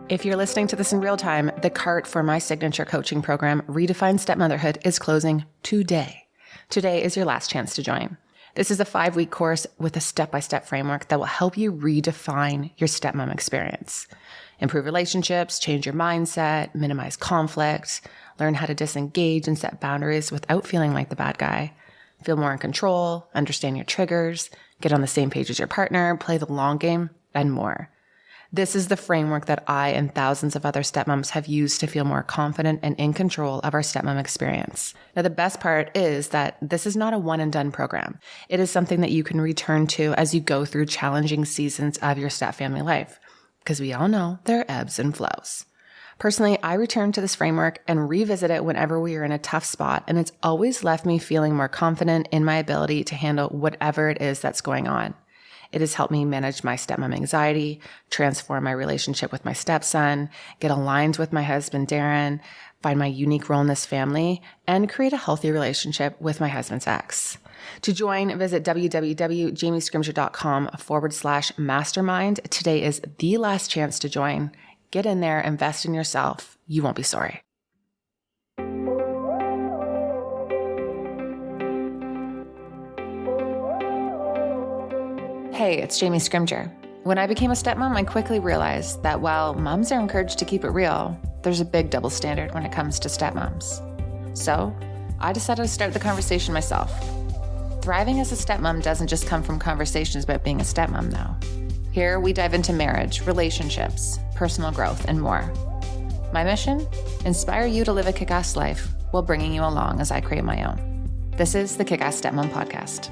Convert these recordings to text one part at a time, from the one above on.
If you're listening to this in real time, the cart for my signature coaching program, Redefine Stepmotherhood, is closing today. Today is your last chance to join. This is a 5-week course with a step-by-step framework that will help you redefine your stepmom experience. Improve relationships, change your mindset, minimize conflict, learn how to disengage and set boundaries without feeling like the bad guy, feel more in control, understand your triggers, get on the same page as your partner, play the long game, and more. This is the framework that I and thousands of other stepmoms have used to feel more confident and in control of our stepmom experience. Now, the best part is that this is not a one and done program. It is something that you can return to as you go through challenging seasons of your stepfamily life, because we all know there are ebbs and flows. Personally, I return to this framework and revisit it whenever we are in a tough spot, and it's always left me feeling more confident in my ability to handle whatever it is that's going on. It has helped me manage my stepmom anxiety, transform my relationship with my stepson, get aligned with my husband, Darren, find my unique role in this family, and create a healthy relationship with my husband's ex. To join, visit www.jamiescrimger.com/mastermind. Today is the last chance to join. Get in there, invest in yourself. You won't be sorry. Hey, it's Jamie Scrimger. When I became a stepmom, I quickly realized that while moms are encouraged to keep it real, there's a big double standard when it comes to stepmoms. So I decided to start the conversation myself. Thriving as a stepmom doesn't just come from conversations about being a stepmom, though. Here we dive into marriage, relationships, personal growth, and more. My mission? Inspire you to live a kick-ass life while bringing you along as I create my own. This is the Kick-Ass Stepmom Podcast.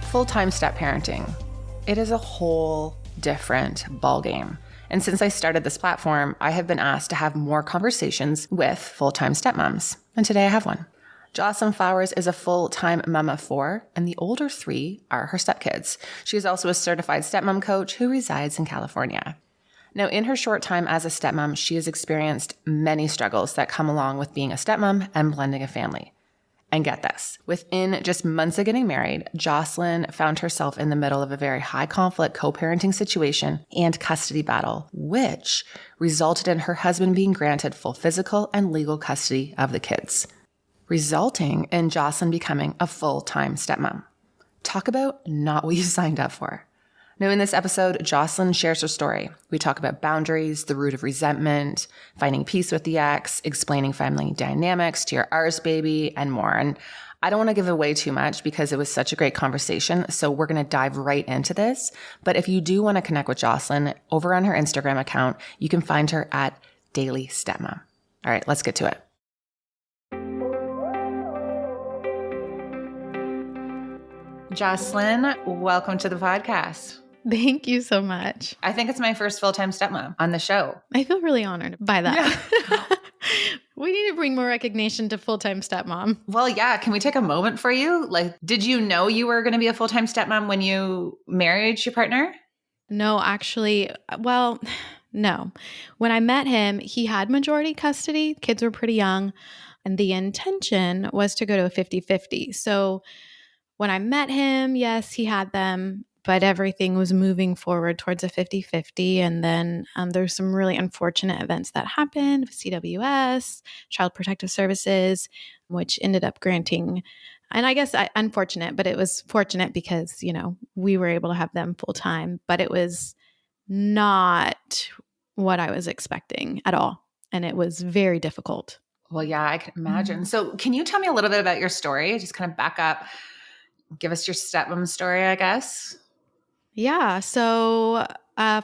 Full-time step parenting. It is a whole different ballgame. And since I started this platform, I have been asked to have more conversations with full-time stepmoms. And today I have one. Joslynn Flowers is a full-time mom of 4, and the older 3 are her stepkids. She is also a certified stepmom coach who resides in California. Now, in her short time as a stepmom, she has experienced many struggles that come along with being a stepmom and blending a family. And get this, within just months of getting married, Joslynn found herself in the middle of a very high conflict co-parenting situation and custody battle, which resulted in her husband being granted full physical and legal custody of the kids, resulting in Joslynn becoming a full-time stepmom. Talk about not what you signed up for. Now, in this episode, Joslynn shares her story. We talk about boundaries, the root of resentment, finding peace with the ex, explaining family dynamics to your ours baby, and more. And I don't want to give away too much because it was such a great conversation, so we're going to dive right into this. But if you do want to connect with Joslynn, over on her Instagram account, you can find her at Daily Stepmom. All right, let's get to it. Joslynn, welcome to the podcast. Thank you so much. I think it's my first full-time stepmom on the show. I feel really honored by that. Yeah. We need to bring more recognition to full-time stepmom. Well, yeah. Can we take a moment for you? Like, did you know you were going to be a full-time stepmom when you married your partner? No, actually, well, no. When I met him, he had majority custody. Kids were pretty young. And the intention was to go to a 50-50. So when I met him, yes, he had them, but everything was moving forward towards a 50-50. And then there's some really unfortunate events that happened with CWS, Child Protective Services, which ended up granting, and I guess unfortunate, but it was fortunate because, we were able to have them full time, but it was not what I was expecting at all. And it was very difficult. Well, yeah, I can imagine. So can you tell me a little bit about your story? Just kind of back up, give us your stepmom story, I guess. Yeah. So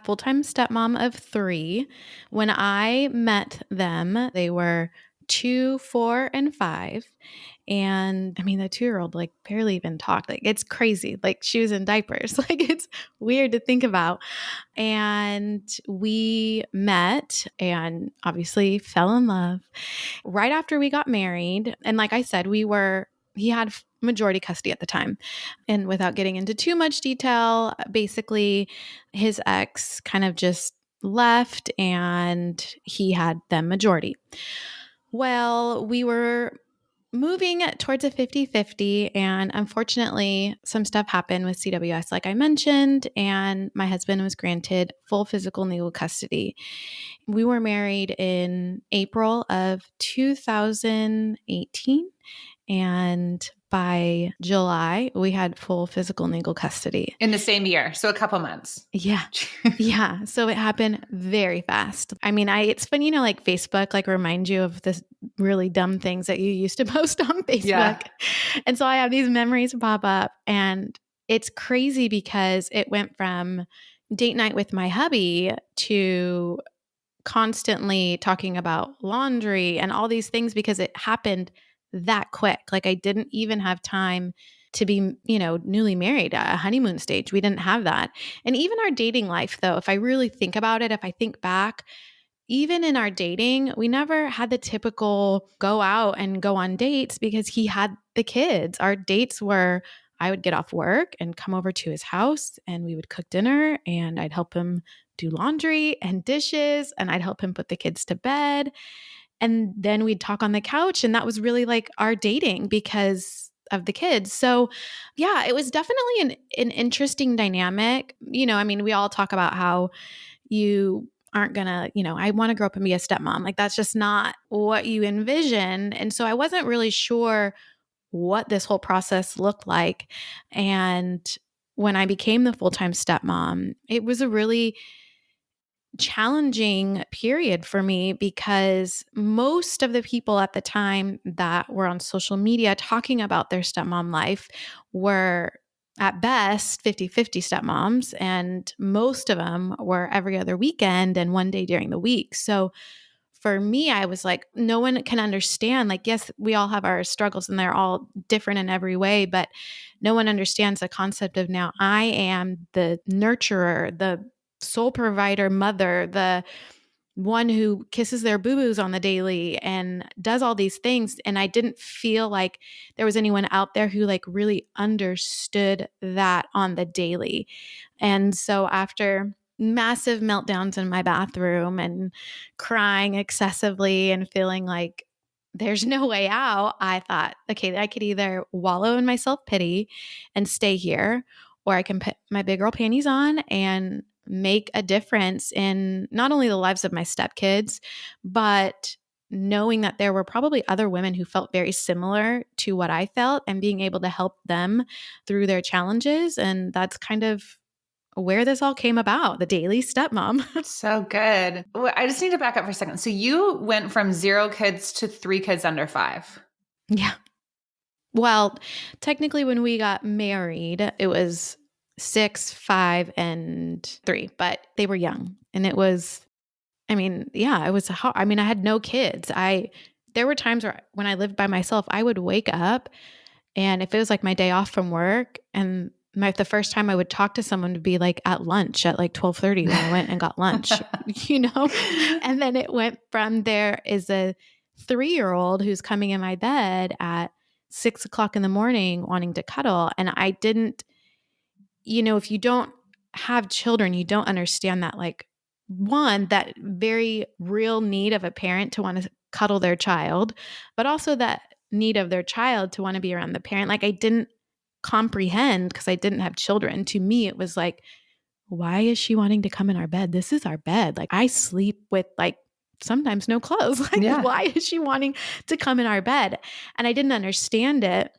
full-time stepmom of 3. When I met them, they were 2, 4, and 5. And I mean, the 2-year-old barely even talked. It's crazy. She was in diapers. It's weird to think about. And we met and obviously fell in love right after we got married. And like I said, he had majority custody at the time. And without getting into too much detail, basically his ex kind of just left and he had them majority. Well, we were moving towards a 50-50. And unfortunately, some stuff happened with CWS, like I mentioned, and my husband was granted full physical and legal custody. We were married in April of 2018. And by July, we had full physical and legal custody. In the same year. So a couple months. Yeah. Yeah. So it happened very fast. I mean, it's funny, like Facebook, like reminds you of the really dumb things that you used to post on Facebook. Yeah. And so I have these memories pop up, and it's crazy because it went from date night with my hubby to constantly talking about laundry and all these things because it happened that quick. Like I didn't even have time to be, newly married, a honeymoon stage. We didn't have that. And even our dating life, though, if I really think about it, if I think back, even in our dating, we never had the typical go out and go on dates because he had the kids. Our dates were, I would get off work and come over to his house and we would cook dinner and I'd help him do laundry and dishes and I'd help him put the kids to bed. And then we'd talk on the couch. And that was really like our dating because of the kids. So yeah, it was definitely an interesting dynamic. We all talk about how you aren't gonna, I want to grow up and be a stepmom. Like that's just not what you envision. And so I wasn't really sure what this whole process looked like. And when I became the full-time stepmom, it was a really challenging period for me because most of the people at the time that were on social media talking about their stepmom life were at best 50-50 stepmoms, and most of them were every other weekend and one day during the week. So for me, I was like, no one can understand. Like, yes, we all have our struggles and they're all different in every way, but no one understands the concept of now I am the nurturer, the sole provider mother, the one who kisses their boo-boos on the daily and does all these things. And I didn't feel like there was anyone out there who like really understood that on the daily. And so after massive meltdowns in my bathroom and crying excessively and feeling like there's no way out, I thought, okay, I could either wallow in my self-pity and stay here, or I can put my big girl panties on and make a difference in not only the lives of my stepkids, but knowing that there were probably other women who felt very similar to what I felt and being able to help them through their challenges. And that's kind of where this all came about, the Daily Stepmom. So good. Well, I just need to back up for a second. So you went from 0 kids to 3 kids under 5. Yeah. Well, technically when we got married, it was 6, 5, and 3, but they were young. And it was, it was hard. I had no kids. There were times where when I lived by myself, I would wake up and if it was like my day off from work and the first time I would talk to someone would be like at lunch at like 12:30 when I went and got lunch, and then it went from there is a 3-year-old who's coming in my bed at 6 o'clock in the morning wanting to cuddle. And I didn't, if you don't have children, you don't understand that, like, one, that very real need of a parent to want to cuddle their child, but also that need of their child to want to be around the parent. Like I didn't comprehend because I didn't have children. To me, it was like, why is she wanting to come in our bed? This is our bed. Like I sleep with like sometimes no clothes. Like why is she wanting to come in our bed? And I didn't understand it.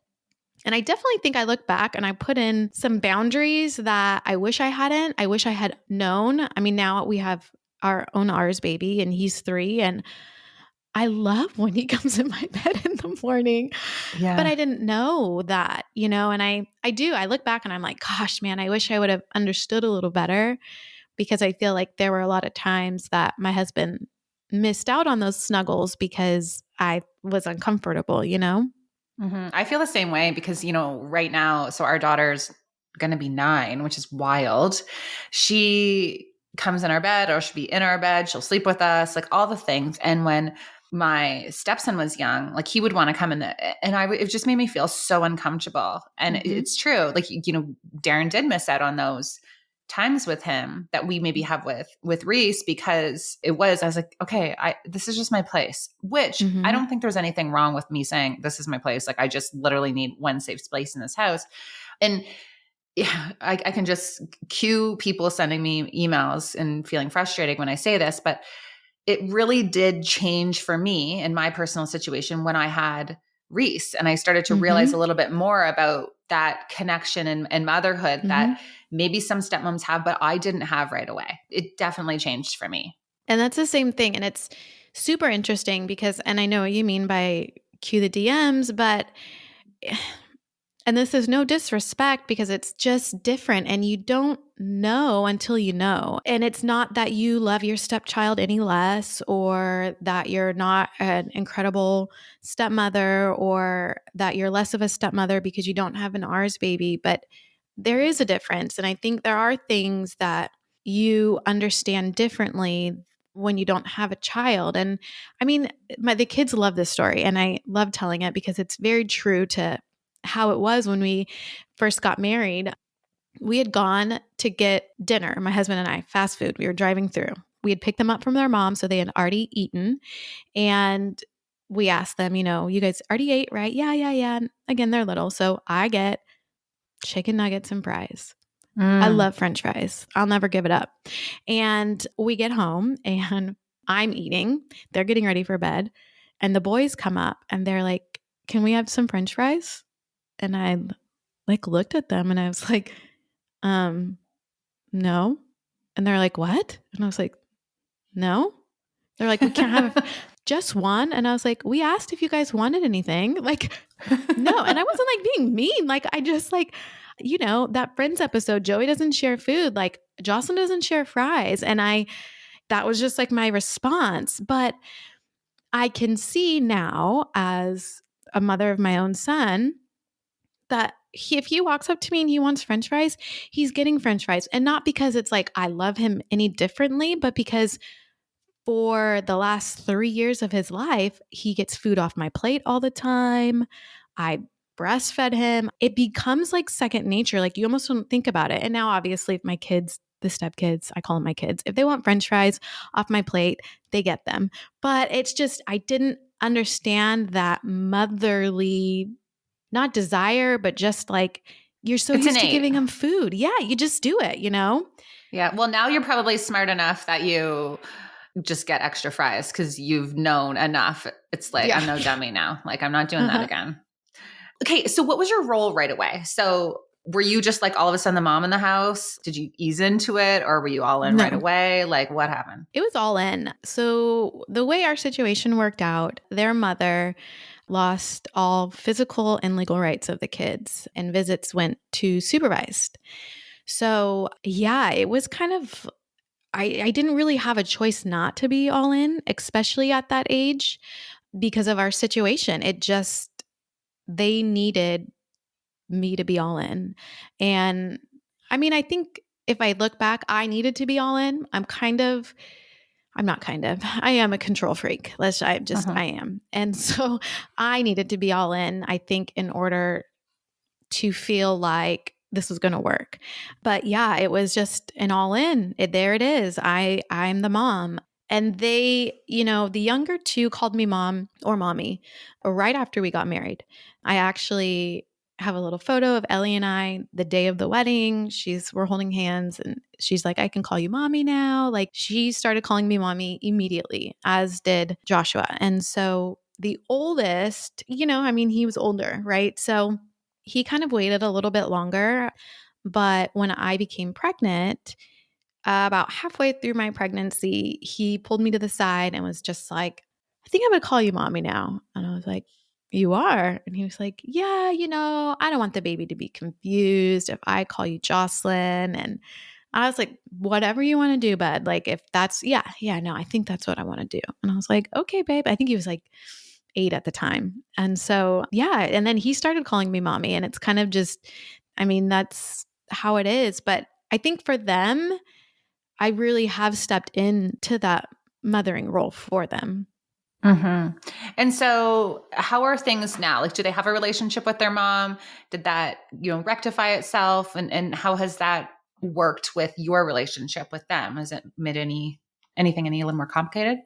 And I definitely think I look back and I put in some boundaries that I wish I hadn't. I wish I had known. Now we have our own ours baby and he's 3 and I love when he comes in my bed in the morning, but I didn't know that, and I look back and I'm like, gosh, man, I wish I would have understood a little better because I feel like there were a lot of times that my husband missed out on those snuggles because I was uncomfortable, Mm-hmm. I feel the same way because, right now, so our daughter's going to be 9, which is wild. She comes in our bed or she'll be in our bed. She'll sleep with us, like all the things. And when my stepson was young, like he would want to come in and it just made me feel so uncomfortable. And it's true. Like, Darren did miss out on those times with him that we maybe have with Reese, because I was like, okay, this is just my place, which I don't think there's anything wrong with me saying this is my place. Like, I just literally need one safe space in this house. And yeah, I can just cue people sending me emails and feeling frustrated when I say this, but it really did change for me in my personal situation when I had Reese, and I started to realize a little bit more about that connection and motherhood that maybe some stepmoms have, but I didn't have right away. It definitely changed for me. And that's the same thing. And it's super interesting because, and I know what you mean by cue the DMs, but and this is no disrespect because it's just different and you don't know until you know. And it's not that you love your stepchild any less or that you're not an incredible stepmother or that you're less of a stepmother because you don't have an ours baby, but there is a difference. And I think there are things that you understand differently when you don't have a child. And I mean, the kids love this story and I love telling it because it's very true to how it was when we first got married. We had gone to get dinner, my husband and I, fast food. We were driving through. We had picked them up from their mom, so they had already eaten. And we asked them, you guys already ate, right? Yeah. And again, they're little. So I get chicken nuggets and fries. I love French fries. I'll never give it up. And we get home and I'm eating. They're getting ready for bed. And the boys come up and they're like, can we have some French fries? And I looked at them and I was like, no. And they're like, what? And I was like, no. They're like, we can't have just one. And I was like, we asked if you guys wanted anything. Like, no. And I wasn't being mean. I just that Friends episode, Joey doesn't share food. Joslynn doesn't share fries. And that was just my response. But I can see now as a mother of my own son that if he walks up to me and he wants French fries, he's getting French fries. And not because it's I love him any differently, but because for the last 3 years of his life, he gets food off my plate all the time. I breastfed him. It becomes second nature. You almost don't think about it. And now obviously if my kids, the stepkids, I call them my kids, if they want French fries off my plate, they get them. But it's just, I didn't understand that motherly, not desire, but just you're so It's used to innate. giving them food. Yeah, you just do it, Yeah. Well, now you're probably smart enough that you just get extra fries because you've known enough. It's I'm no dummy now. I'm not doing that again. Okay. So what was your role right away? So were you just all of a sudden the mom in the house? Did you ease into it or were you all in right away? What happened? It was all in. So the way our situation worked out, their mother lost all physical and legal rights of the kids and visits went to supervised. So yeah, it was kind of, I didn't really have a choice not to be all in, especially at that age because of our situation. They needed me to be all in. And I mean, I think if I look back, I needed to be all in. I am a control freak. I am. And so I needed to be all in, I think, in order to feel like this was going to work. But yeah, it was just an all in. There it is. I'm the mom. And they, the younger two called me mom or mommy right after we got married. I actually have a little photo of Ellie and I the day of the wedding. We're holding hands and she's like, I can call you mommy now. She started calling me mommy immediately, as did Joshua. And so the oldest, he was older, right? So he kind of waited a little bit longer. But when I became pregnant, about halfway through my pregnancy, he pulled me to the side and was just like, I think I'm going to call you mommy now. And I was like, you are? And he was like, yeah, I don't want the baby to be confused if I call you Joslynn. And I was like, whatever you want to do, bud. If that's, no, I think that's what I want to do. And I was like, okay, babe. I think he was 8 at the time. And so, yeah. And then he started calling me mommy. And it's kind of just, that's how it is. But I think for them, I really have stepped into that mothering role for them. Mm-hmm. And so how are things now? Do they have a relationship with their mom? Did that, rectify itself? And how has that worked with your relationship with them? Has it made anything any a little more complicated?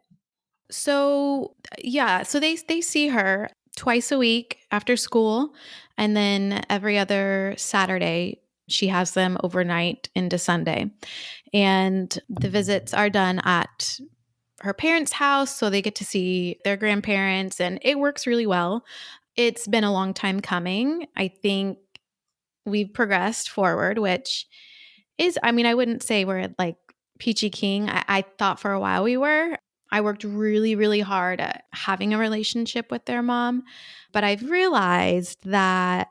So yeah, so they see her twice a week after school, and then every other Saturday she has them overnight into Sunday. And the visits are done at her parents' house, so they get to see their grandparents, and it works really well. It's been a long time coming. I think we've progressed forward, which is, I mean, I wouldn't say we're at like peachy king. I thought for a while we were. I worked really, really hard at having a relationship with their mom, but I've realized that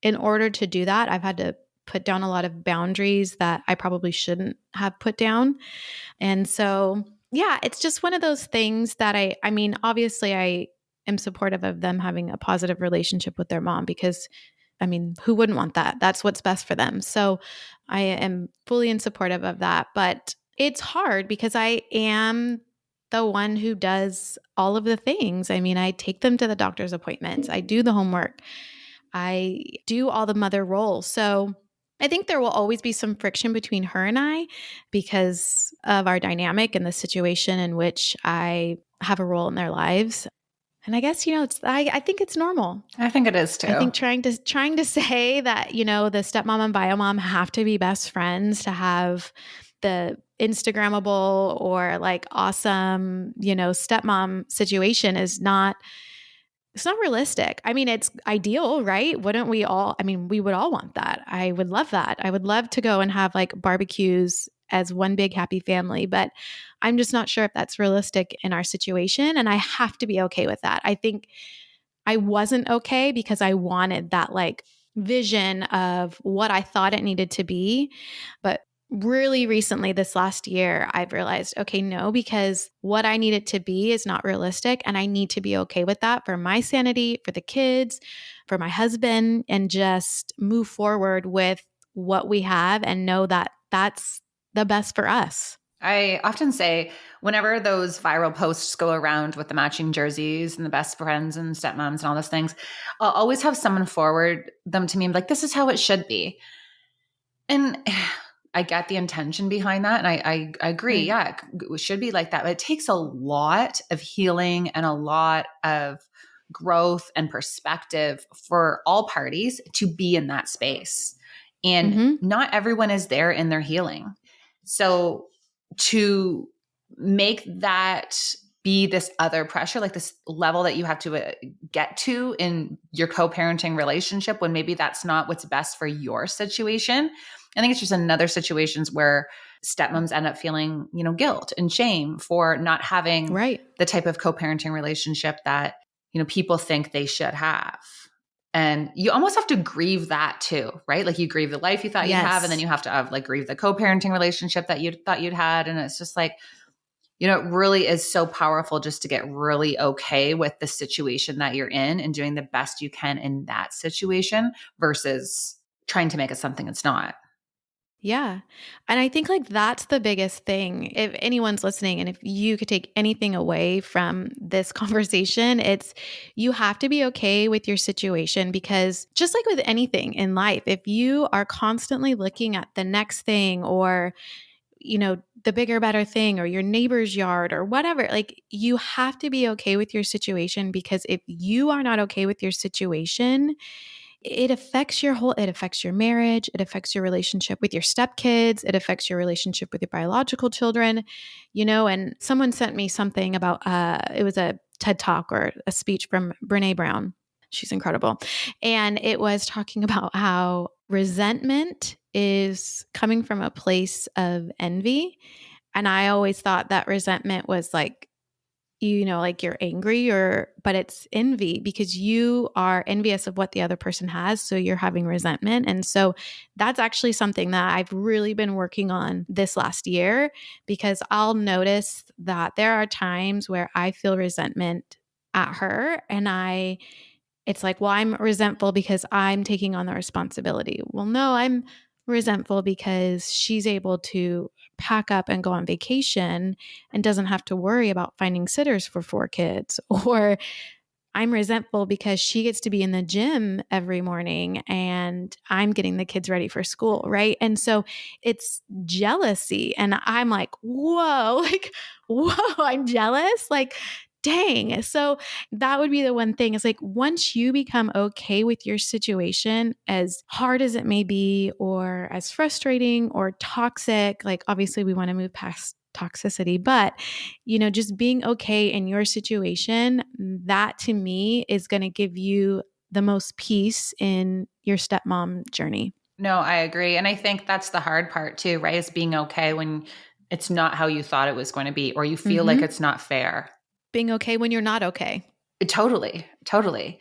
in order to do that, I've had to put down a lot of boundaries that I probably shouldn't have put down. And so, yeah, it's just one of those things that I mean, obviously I am supportive of them having a positive relationship with their mom because I mean, who wouldn't want that? That's what's best for them. So I am fully in supportive of that, but it's hard because I am the one who does all of the things. I mean, I take them to the doctor's appointments. I do the homework. I do all the mother roles. So I think there will always be some friction between her and I because of our dynamic and the situation in which I have a role in their lives. And I guess, it's I think it's normal. I think it is too. I think trying to say that, the stepmom and biomom have to be best friends to have the Instagrammable or like awesome, stepmom situation is not it's not realistic. I mean, it's ideal, right? Wouldn't we all? I mean, we would all want that. I would love that. I would love to go and have like barbecues as one big happy family, but I'm just not sure if that's realistic in our situation. And I have to be okay with that. I think I wasn't okay because I wanted that like vision of what I thought it needed to be. But really recently, this last year, I've realized, okay, no, because what I need it to be is not realistic. And I need to be okay with that for my sanity, for the kids, for my husband, and just move forward with what we have and know that that's the best for us. I often say whenever those viral posts go around with the matching jerseys and the best friends and stepmoms and all those things, I'll always have someone forward them to me and be like, this is how it should be. And I get the intention behind that. And I agree. Right. Yeah, it should be like that. But it takes a lot of healing and a lot of growth and perspective for all parties to be in that space. And not everyone is there in their healing. So to make that be this other pressure, like this level that you have to get to in your co-parenting relationship when maybe that's not what's best for your situation. I think it's just another situations where stepmoms end up feeling, guilt and shame for not having the type of co-parenting relationship that, people think they should have. And you almost have to grieve that too, right? Like you grieve the life you thought you'd have, and then you have to grieve the co-parenting relationship that you thought you'd had. And it's just like, it really is so powerful just to get really okay with the situation that you're in and doing the best you can in that situation versus trying to make it something it's not. Yeah. And I think like that's the biggest thing. If anyone's listening and if you could take anything away from this conversation, it's you have to be okay with your situation because just like with anything in life, if you are constantly looking at the next thing or the bigger, better thing or your neighbor's yard or whatever, like you have to be okay with your situation because if you are not okay with your situation, it affects it affects your marriage, it affects your relationship with your stepkids, it affects your relationship with your biological children, and someone sent me something about, it was a TED Talk or a speech from Brene Brown. She's incredible. And it was talking about how resentment is coming from a place of envy. And I always thought that resentment was like, like you're angry but it's envy because you are envious of what the other person has. So you're having resentment. And so that's actually something that I've really been working on this last year because I'll notice that there are times where I feel resentment at her and it's like, well, I'm resentful because I'm taking on the responsibility. Well, no, I'm resentful because she's able to pack up and go on vacation and doesn't have to worry about finding sitters for 4 kids or I'm resentful because she gets to be in the gym every morning and I'm getting the kids ready for school. Right. And so it's jealousy. And I'm like, whoa, I'm jealous. Like, dang. So that would be the one thing is like, once you become okay with your situation, as hard as it may be, or as frustrating or toxic, like obviously we want to move past toxicity, but just being okay in your situation, that to me is going to give you the most peace in your stepmom journey. No, I agree. And I think that's the hard part too, right? Is being okay when it's not how you thought it was going to be, or you feel like it's not fair. Being okay when you're not okay. Totally, totally.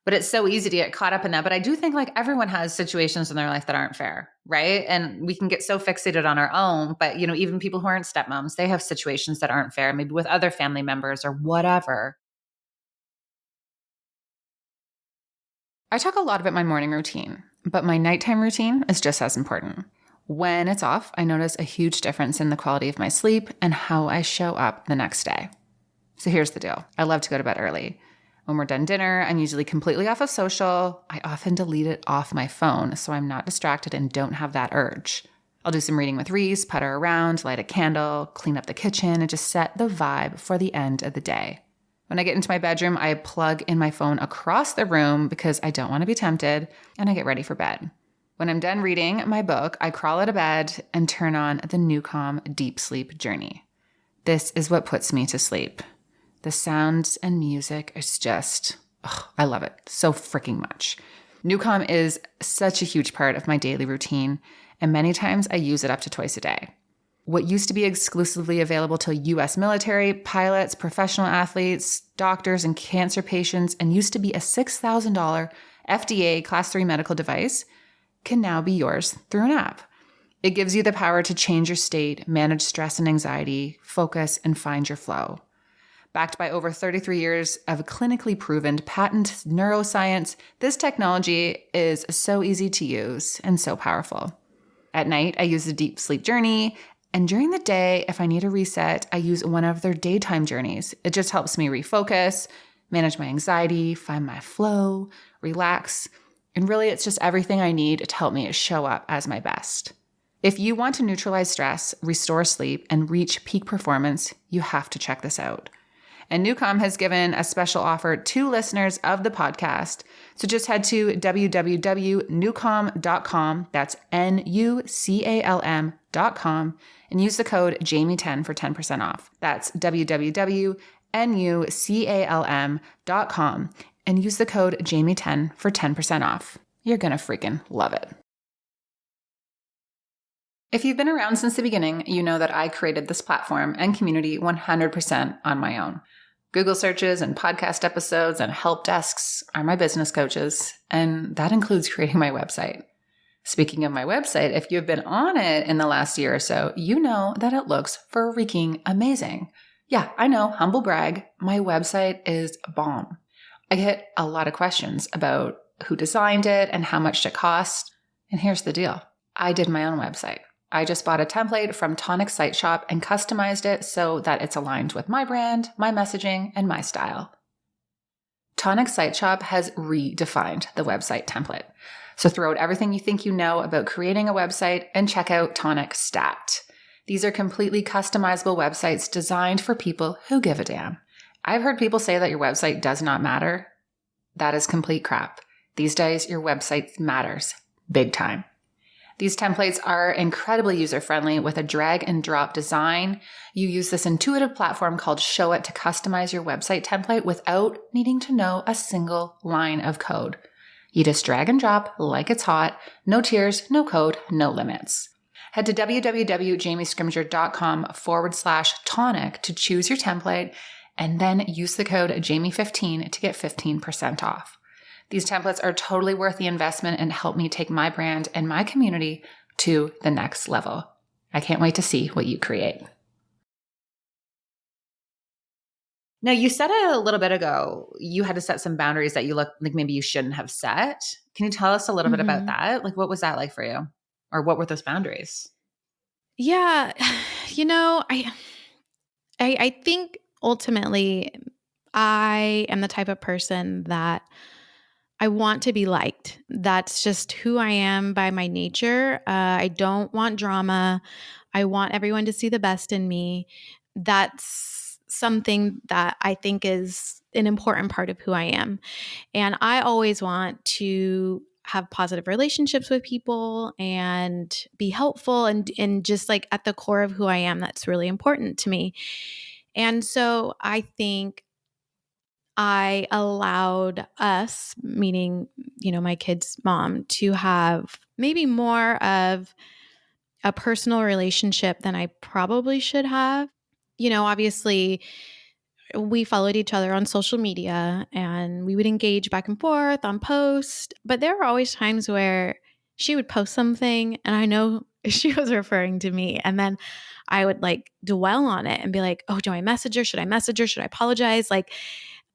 But it's so easy to get caught up in that. But I do think like everyone has situations in their life that aren't fair, right? And we can get so fixated on our own. But, even people who aren't stepmoms, they have situations that aren't fair, maybe with other family members or whatever. I talk a lot about my morning routine, but my nighttime routine is just as important. When it's off, I notice a huge difference in the quality of my sleep and how I show up the next day. So here's the deal. I love to go to bed early. When we're done dinner, I'm usually completely off of social. I often delete it off my phone so I'm not distracted and don't have that urge. I'll do some reading with Reese, putter around, light a candle, clean up the kitchen, and just set the vibe for the end of the day. When I get into my bedroom, I plug in my phone across the room because I don't want to be tempted, and I get ready for bed. When I'm done reading my book, I crawl out of bed and turn on the Newcom Deep Sleep Journey. This is what puts me to sleep. The sounds and music is just, I love it so freaking much. Newcom is such a huge part of my daily routine, and many times I use it up to twice a day. What used to be exclusively available to U.S. military, pilots, professional athletes, doctors, and cancer patients, and used to be a $6,000 FDA Class 3 medical device, can now be yours through an app. It gives you the power to change your state, manage stress and anxiety, focus, and find your flow. Backed by over 33 years of clinically proven patent neuroscience, this technology is so easy to use and so powerful. At night, I use the Deep Sleep Journey, and during the day, if I need a reset, I use one of their daytime journeys. It just helps me refocus, manage my anxiety, find my flow, relax, and really it's just everything I need to help me show up as my best. If you want to neutralize stress, restore sleep, and reach peak performance, you have to check this out. And Newcom has given a special offer to listeners of the podcast. So just head to www.newcom.com, that's NUCALM.com, and use the code Jamie10 for 10% off. That's www.nucalm.com and use the code Jamie10 for 10% off. You're going to freaking love it. If you've been around since the beginning, you know that I created this platform and community 100% on my own. Google searches and podcast episodes and help desks are my business coaches, and that includes creating my website. Speaking of my website, if you've been on it in the last year or so, you know that it looks freaking amazing. Yeah, I know, humble brag, my website is bomb. I get a lot of questions about who designed it and how much it cost. And here's the deal. I did my own website. I just bought a template from Tonic Site Shop and customized it so that it's aligned with my brand, my messaging, and my style. Tonic Site Shop has redefined the website template. So throw out everything you think you know about creating a website and check out Tonic Stat. These are completely customizable websites designed for people who give a damn. I've heard people say that your website does not matter. That is complete crap. These days, your website matters big time. These templates are incredibly user-friendly with a drag and drop design. You use this intuitive platform called Showit to customize your website template without needing to know a single line of code. You just drag and drop like it's hot. No tiers, no code, no limits. Head to www.jamiescrimger.com/tonic to choose your template and then use the code JAMIE15 to get 15% off. These templates are totally worth the investment and help me take my brand and my community to the next level. I can't wait to see what you create. Now, you said a little bit ago, you had to set some boundaries that you look like maybe you shouldn't have set. Can you tell us a little bit about that? Like, what was that like for you? Or what were those boundaries? Yeah. I think ultimately I am the type of person that I want to be liked. That's just who I am by my nature. I don't want drama. I want everyone to see the best in me. That's something that I think is an important part of who I am. And I always want to have positive relationships with people and be helpful and just like at the core of who I am, that's really important to me. And so I think I allowed us, meaning, my kid's mom, to have maybe more of a personal relationship than I probably should have. Obviously, we followed each other on social media and we would engage back and forth on posts. But there were always times where she would post something and I know she was referring to me. And then I would like dwell on it and be like, oh, do I message her? Should I message her? Should I apologize? Like,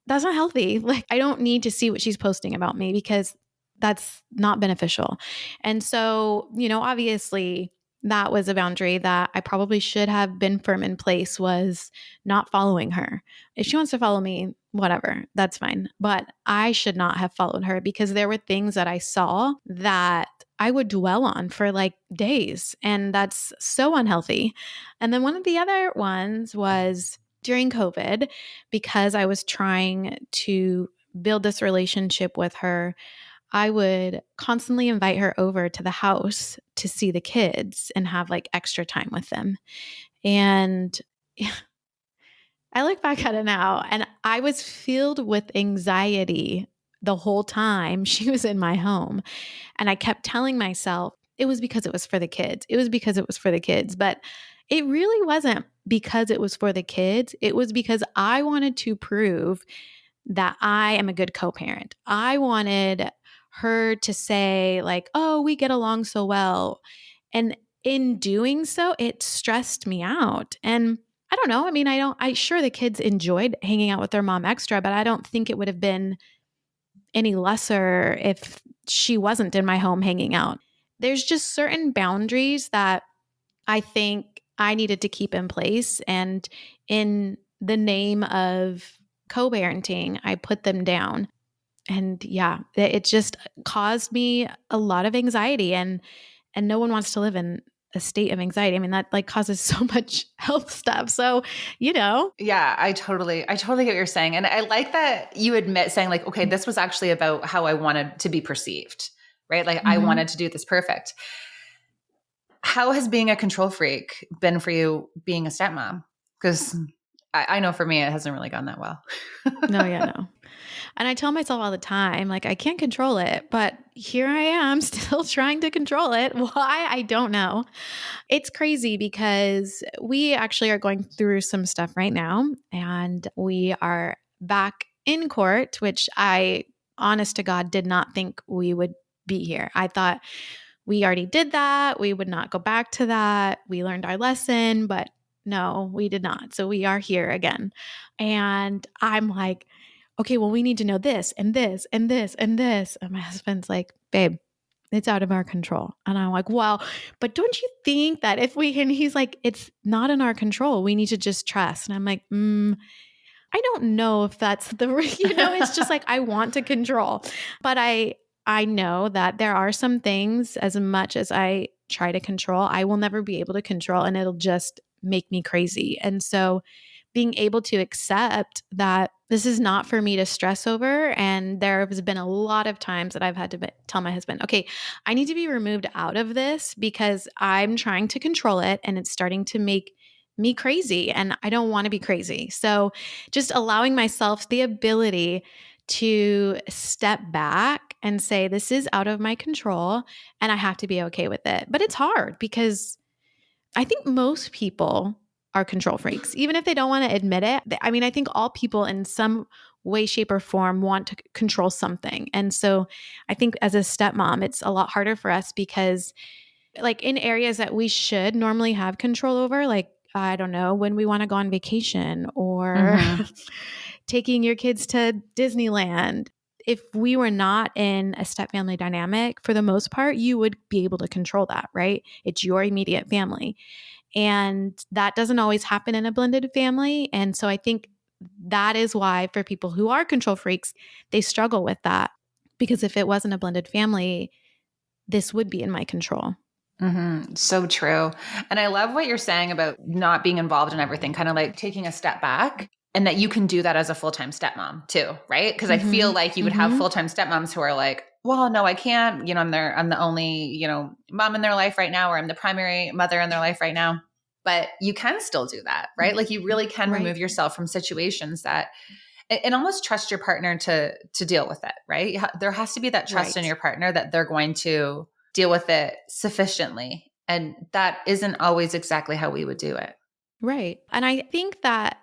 that's not healthy. Like, I don't need to see what she's posting about me because that's not beneficial. And so, obviously, that was a boundary that I probably should have been firm in place, was not following her. If she wants to follow me, whatever, that's fine. But I should not have followed her because there were things that I saw that I would dwell on for like days. And that's so unhealthy. And then one of the other ones was during COVID, because I was trying to build this relationship with her. I would constantly invite her over to the house to see the kids and have like extra time with them. And I look back at it now and I was filled with anxiety the whole time she was in my home. And I kept telling myself it was because it was for the kids. It was because it was for the kids. But it really wasn't because it was for the kids. It was because I wanted to prove that I am a good co-parent. I wanted her to say like, oh, we get along so well. And in doing so, it stressed me out. And I don't know. I mean, I sure the kids enjoyed hanging out with their mom extra, but I don't think it would have been any lesser if she wasn't in my home hanging out. There's just certain boundaries that I think I needed to keep in place. And in the name of co-parenting, I put them down. And yeah, it just caused me a lot of anxiety and no one wants to live in a state of anxiety. I mean, that like causes so much health stuff. So, Yeah, I totally get what you're saying. And I like that you admit saying like, okay, this was actually about how I wanted to be perceived, right? Like I wanted to do this perfect. How has being a control freak been for you being a stepmom? Because I know for me, it hasn't really gone that well. No. And I tell myself all the time, like, I can't control it, but here I am still trying to control it. Why? I don't know. It's crazy because we actually are going through some stuff right now and we are back in court, which I, honest to God, did not think we would be here. I thought we already did that. We would not go back to that. We learned our lesson, but no, we did not. So we are here again. And I'm like, okay, well, we need to know this and this and this and this. And my husband's like, babe, it's out of our control. And I'm like, well, but don't you think that if we can, he's like, it's not in our control. We need to just trust. And I'm like, I don't know if that's it's just like, I want to control, but I know that there are some things, as much as I try to control, I will never be able to control and it'll just make me crazy. And so being able to accept that this is not for me to stress over. And there has been a lot of times that I've had to tell my husband, okay, I need to be removed out of this because I'm trying to control it and it's starting to make me crazy and I don't want to be crazy. So just allowing myself the ability to step back and say, this is out of my control and I have to be okay with it. But it's hard because I think most people are control freaks, even if they don't want to admit it. I mean, I think all people in some way, shape, or form want to control something. And so I think as a stepmom, it's a lot harder for us because like in areas that we should normally have control over, like, I don't know, when we want to go on vacation or taking your kids to Disneyland. If we were not in a step-family dynamic, for the most part, you would be able to control that, right? It's your immediate family. And that doesn't always happen in a blended family. And so I think that is why for people who are control freaks, they struggle with that. Because if it wasn't a blended family, this would be in my control. So true. And I love what you're saying about not being involved in everything, kind of like taking a step back, and that you can do that as a full-time stepmom too, right? Because I feel like you would have full-time stepmoms who are like, well, no, I can't, I'm the only, mom in their life right now, or I'm the primary mother in their life right now. But you can still do that, right? Like you really can remove yourself from situations that, and almost trust your partner to deal with it, right? There has to be that trust in your partner that they're going to deal with it sufficiently. And that isn't always exactly how we would do it. Right. And I think that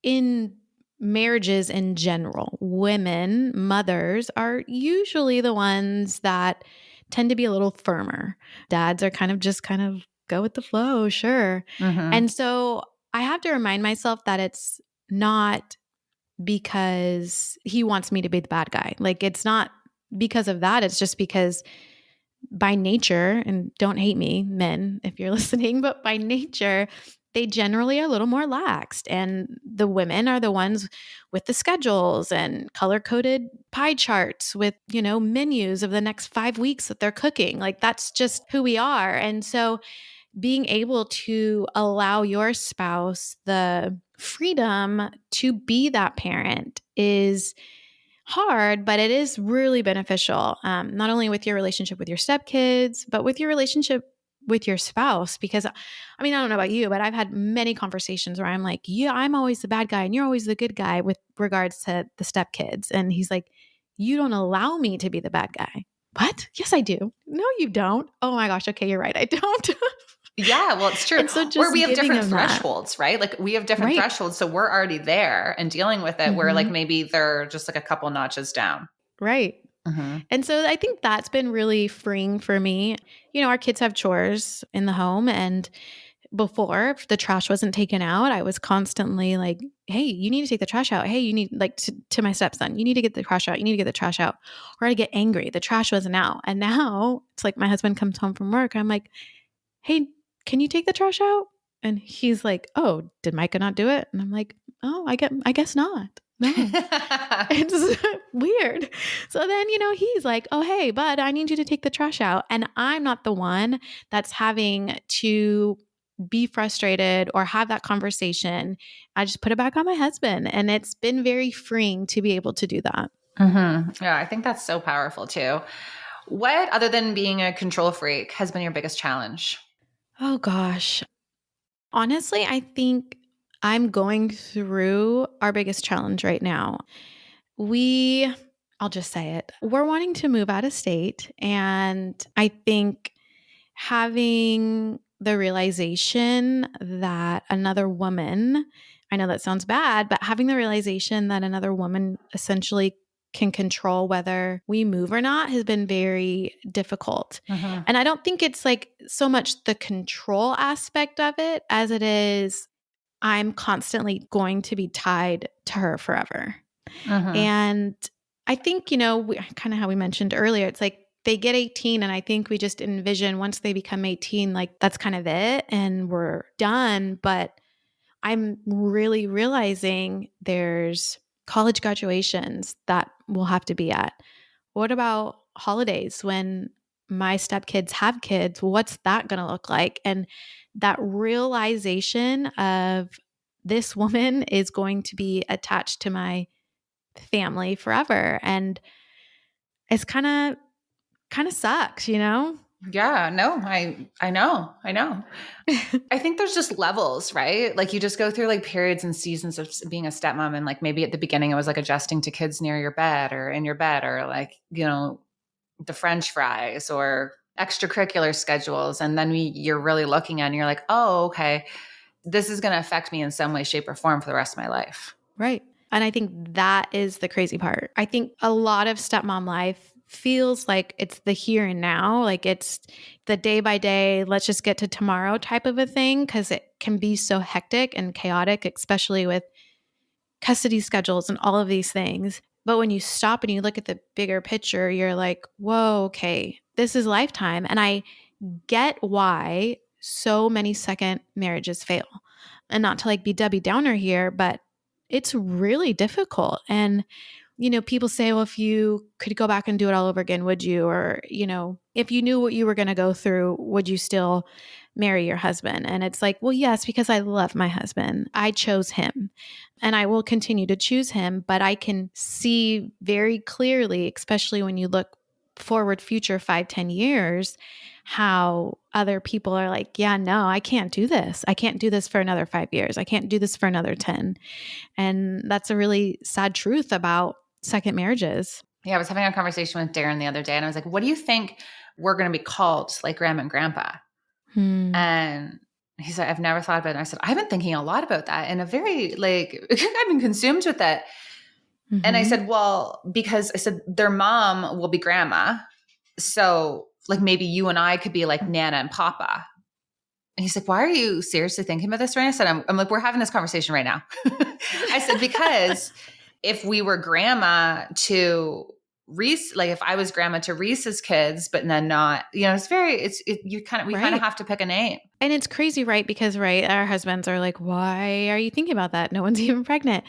in marriages in general, women, mothers are usually the ones that tend to be a little firmer. Dads are kind of go with the flow, sure. And so I have to remind myself that it's not because he wants me to be the bad guy. Like it's not because of that. It's just because by nature, and don't hate me, men, if you're listening, but by nature, they generally are a little more laxed. And the women are the ones with the schedules and color coded pie charts with, menus of the next 5 weeks that they're cooking. Like that's just who we are. And so being able to allow your spouse the freedom to be that parent is hard, but it is really beneficial, not only with your relationship with your stepkids, but with your relationship with your spouse. Because, I don't know about you, but I've had many conversations where I'm like, yeah, I'm always the bad guy and you're always the good guy with regards to the stepkids. And he's like, you don't allow me to be the bad guy. What? Yes, I do. No, you don't. Oh my gosh. Okay, you're right. I don't. Yeah, well, it's true. And so or we have different thresholds, right? Like we have different thresholds. So we're already there and dealing with it where like maybe they're just like a couple notches down. Right. And so I think that's been really freeing for me. Our kids have chores in the home, and before, if the trash wasn't taken out, I was constantly like, hey, you need to take the trash out. Hey, you need, like, to my stepson, you need to get the trash out. You need to get the trash out. Or I get angry. The trash wasn't out. And now it's like my husband comes home from work. I'm like, hey, can you take the trash out? And he's like, oh, did Micah not do it? And I'm like, oh, I guess not. No. It's weird. So then, he's like, oh, hey, bud, I need you to take the trash out. And I'm not the one that's having to be frustrated or have that conversation. I just put it back on my husband. And it's been very freeing to be able to do that. Yeah, I think that's so powerful too. What, other than being a control freak, has been your biggest challenge? Oh, gosh. Honestly, I think I'm going through our biggest challenge right now. I'll just say it. We're wanting to move out of state. And I think having the realization that another woman, I know that sounds bad, but having the realization that another woman essentially can control whether we move or not has been very difficult. And I don't think it's like so much the control aspect of it as it is I'm constantly going to be tied to her forever. And I think, kind of how we mentioned earlier, it's like they get 18 and I think we just envision once they become 18, like that's kind of it and we're done. But I'm really realizing there's college graduations that we'll have to be at. What about holidays when my stepkids have kids? What's that going to look like? And that realization of this woman is going to be attached to my family forever. And it's kind of sucks, Yeah, no, I know. I think there's just levels, right? Like you just go through like periods and seasons of being a stepmom. And like maybe at the beginning it was like adjusting to kids near your bed or in your bed or like, the French fries or extracurricular schedules. And then you're really looking at it and you're like, oh, okay, this is going to affect me in some way, shape, or form for the rest of my life. Right. And I think that is the crazy part. I think a lot of stepmom life feels like it's the here and now, like it's the day by day, let's just get to tomorrow type of a thing, because it can be so hectic and chaotic, especially with custody schedules and all of these things. But when you stop and you look at the bigger picture, you're like, whoa, okay, this is lifetime. And I get why so many second marriages fail. And not to like be Debbie Downer here, but it's really difficult. And, people say, well, if you could go back and do it all over again, would you? Or, if you knew what you were going to go through, would you still marry your husband? And it's like, well, yes, because I love my husband. I chose him and I will continue to choose him. But I can see very clearly, especially when you look forward future 5-10 years, how other people are like, yeah, no, I can't do this. I can't do this for another 5 years. I can't do this for another 10. And that's a really sad truth about second marriages. Yeah, I was having a conversation with Darren the other day and I was like, what do you think we're going to be called, like grandma and grandpa? And he said, I've never thought about it. And I said, I've been thinking a lot about that and a very I've been consumed with it. Mm-hmm. And I said, well, because I said their mom will be grandma. So like maybe you and I could be like Nana and Papa. And he's like, why are you seriously thinking about this right now? I said, I'm like, we're having this conversation right now. I said, because if we were grandma to Reese, like if I was grandma to Reese's kids, but then not, we kind of have to pick a name. And it's crazy, right? Because, our husbands are like, why are you thinking about that? No one's even pregnant.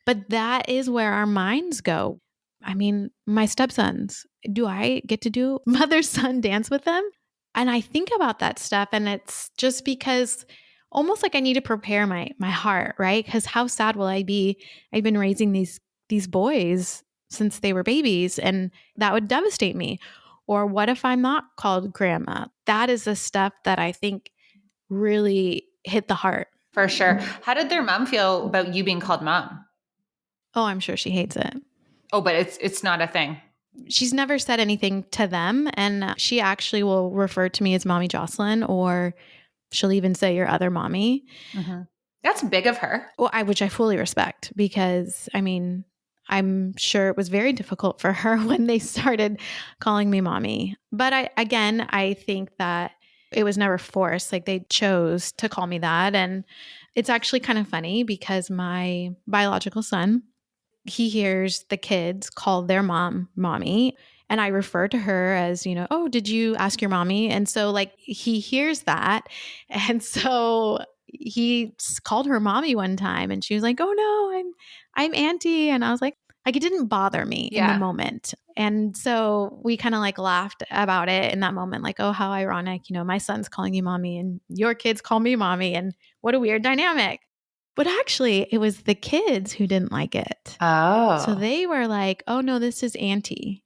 But that is where our minds go. I mean, my stepsons, do I get to do mother-son dance with them? And I think about that stuff and it's just because almost like I need to prepare my heart, right? Because how sad will I be? I've been raising these boys since they were babies and that would devastate me. Or what if I'm not called grandma? That is the stuff that I think really hit the heart. For sure. How did their mom feel about you being called mom? Oh, I'm sure she hates it. Oh, but it's not a thing. She's never said anything to them. And she actually will refer to me as Mommy Joslynn, or she'll even say your other mommy. Mm-hmm. That's big of her. Well, which I fully respect because, I mean, I'm sure it was very difficult for her when they started calling me mommy. But I think that it was never forced. Like they chose to call me that. And it's actually kind of funny because my biological son, he hears the kids call their mom mommy. And I refer to her as, oh, did you ask your mommy? And so like he hears that. And so he called her mommy one time and she was like, oh no, I'm auntie. And I was like it didn't bother me in the moment. And so we kind of like laughed about it in that moment. Like, oh, how ironic, my son's calling you mommy and your kids call me mommy. And what a weird dynamic. But actually, it was the kids who didn't like it. Oh. So they were like, oh, no, this is auntie.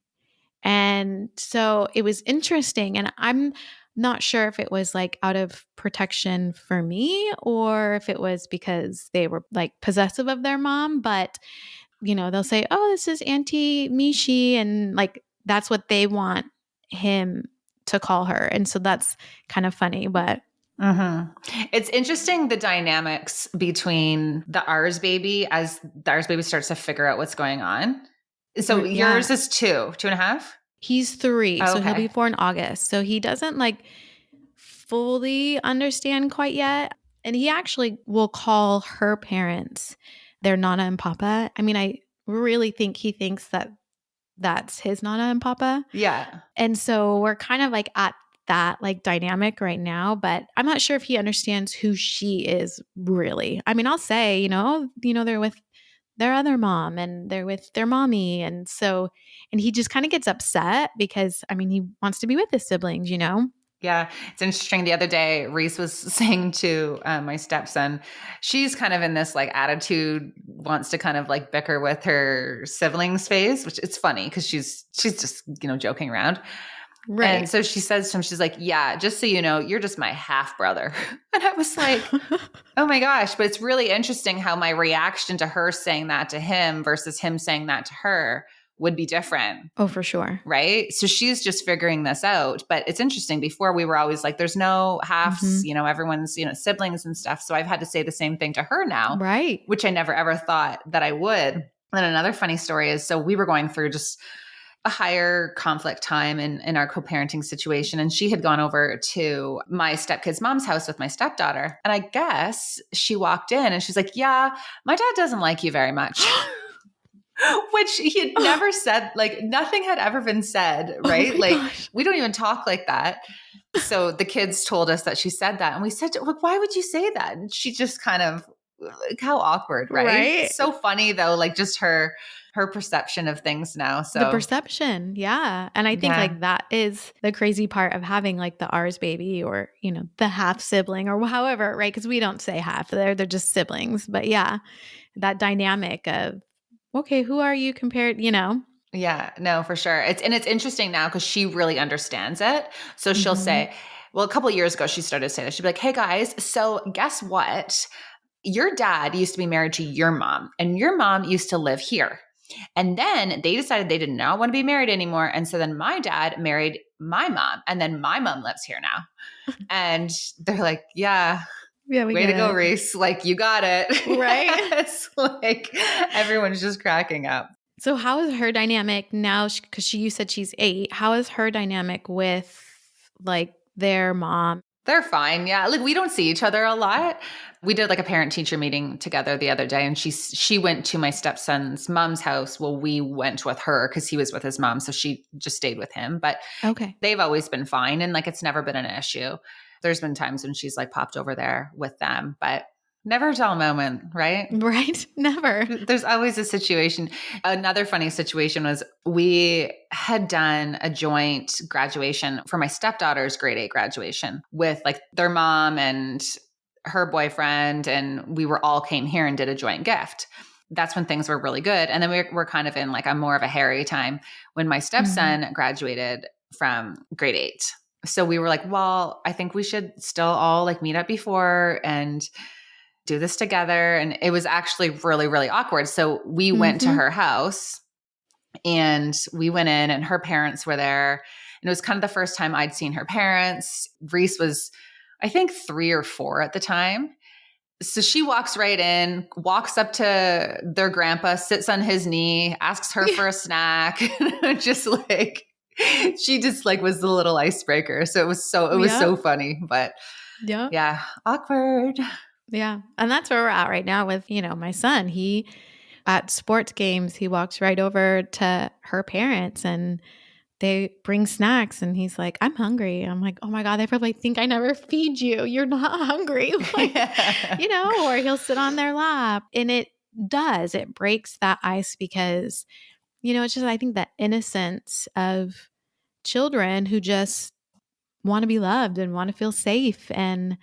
And so it was interesting. And I'm not sure if it was like out of protection for me or if it was because they were like possessive of their mom. But, they'll say, oh, this is Auntie Mishi. And like that's what they want him to call her. And so that's kind of funny. But mm-hmm. It's interesting the dynamics between the ours baby as the ours baby starts to figure out what's going on. So yours is 2.5? He's 3. Oh, so he'll be 4 in August. So he doesn't like fully understand quite yet. And he actually will call her parents their Nana and Papa. I mean, I really think he thinks that that's his Nana and Papa. Yeah. And so we're kind of like at that like dynamic right now, but I'm not sure if he understands who she is really. I mean, I'll say, they're with their other mom and they're with their mommy. And he just kind of gets upset because, I mean, he wants to be with his siblings, Yeah. It's interesting. The other day, Reese was saying to my stepson, she's kind of in this like attitude, wants to kind of like bicker with her siblings phase, which it's funny because she's just, joking around. Right. And so she says to him, she's like, yeah, just so you know, you're just my half brother. And I was like, oh my gosh. But it's really interesting how my reaction to her saying that to him versus him saying that to her would be different. Oh, for sure. Right. So she's just figuring this out. But it's interesting. Before we were always like, there's no halves, everyone's, siblings and stuff. So I've had to say the same thing to her now. Right. Which I never ever thought that I would. And another funny story is, so we were going through just a higher conflict time in our co-parenting situation. And she had gone over to my stepkid's mom's house with my stepdaughter. And I guess she walked in and she's like, yeah, my dad doesn't like you very much. Which he had never said, like nothing had ever been said, right? Like gosh. We don't even talk like that. So the kids told us that she said that. And we said, look, why would you say that? And she just kind of like, how awkward, right? Right? So funny though, like just her perception of things now. So the perception. Yeah. And I think like that is the crazy part of having like the ours baby or, you know, the half sibling or however, right? Because we don't say half, they're just siblings. But yeah, that dynamic of, okay, who are you compared, you know? Yeah, no, for sure. It's interesting now because she really understands it. So she'll say, well, a couple of years ago, she started to say this. She'd be like, hey guys, so guess what? Your dad used to be married to your mom and your mom used to live here. And then they decided they did not want to be married anymore. And so then my dad married my mom and then my mom lives here now. And they're like, yeah, way to go, Reese. Like, you got it. Right. It's like everyone's just cracking up. So how is her dynamic now? Because you said she's 8. How is her dynamic with like their mom? They're fine. Yeah. Like we don't see each other a lot. We did like a parent teacher meeting together the other day and she went to my stepson's mom's house. Well, we went with her because he was with his mom. So she just stayed with him, but okay, they've always been fine. And like, it's never been an issue. There's been times when she's like popped over there with them, but never a dull moment, right? Right. Never. There's always a situation. Another funny situation was we had done a joint graduation for my stepdaughter's grade 8 graduation with like their mom and her boyfriend. And we all came here and did a joint gift. That's when things were really good. And then we're kind of in like a more of a hairy time when my stepson graduated from grade 8. So we were like, well, I think we should still all like meet up before and do this together. And it was actually really, really awkward. So we went to her house and we went in and her parents were there. And it was kind of the first time I'd seen her parents. Reese was, I think 3 or 4 at the time. So she walks right in, walks up to their grandpa, sits on his knee, asks her for a snack. Just like, she just like was the little icebreaker. So it was so funny, but yeah, awkward. Yeah. And that's where we're at right now with, you know, my son. He, at sports games, he walks right over to her parents and they bring snacks and he's like, I'm hungry. I'm like, oh my God, they probably think I never feed you. You're not hungry. Like, you know, or he'll sit on their lap. And it breaks that ice because, you know, it's just, I think that innocence of children who just want to be loved and want to feel safe. And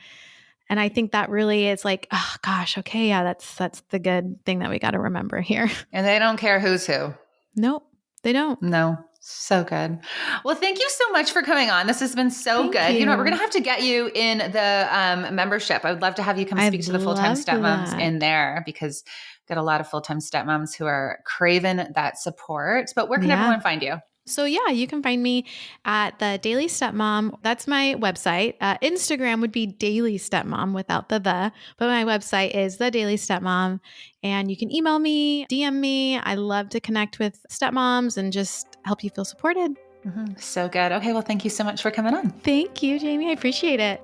I think that really is like, oh gosh, okay, yeah, that's the good thing that we got to remember here. And they don't care who's who. Nope, they don't. No. So good. Well, thank you so much for coming on. This has been so good. You know what? We're going to have to get you in the membership. I would love to have you come speak to the full-time stepmoms in there because we've got a lot of full-time stepmoms who are craving that support. But where can everyone find you? So yeah, you can find me at the Daily Stepmom. That's my website. Instagram would be Daily Stepmom without the, but my website is the Daily Stepmom. And you can email me, DM me. I love to connect with stepmoms and just help you feel supported. Mm-hmm. So good. Okay. Well, thank you so much for coming on. Thank you, Jamie. I appreciate it.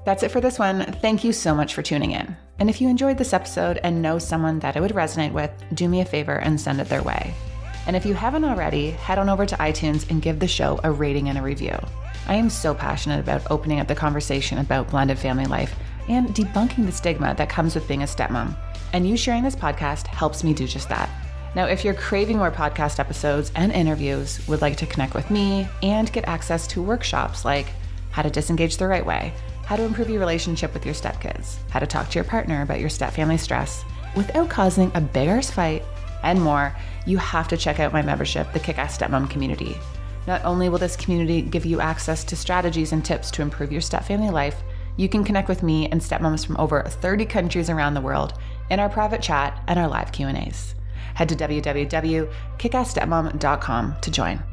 That's it for this one. Thank you so much for tuning in. And if you enjoyed this episode and know someone that it would resonate with, do me a favor and send it their way. And if you haven't already, head on over to iTunes and give the show a rating and a review. I am so passionate about opening up the conversation about blended family life and debunking the stigma that comes with being a stepmom. And you sharing this podcast helps me do just that. Now, if you're craving more podcast episodes and interviews, would like to connect with me and get access to workshops like how to disengage the right way, how to improve your relationship with your stepkids, how to talk to your partner about your stepfamily stress without causing a big arse fight, and more, you have to check out my membership, the Kick-Ass Stepmom Community. Not only will this community give you access to strategies and tips to improve your stepfamily life, you can connect with me and stepmoms from over 30 countries around the world in our private chat and our live Q&As. Head to www.kickassstepmom.com to join.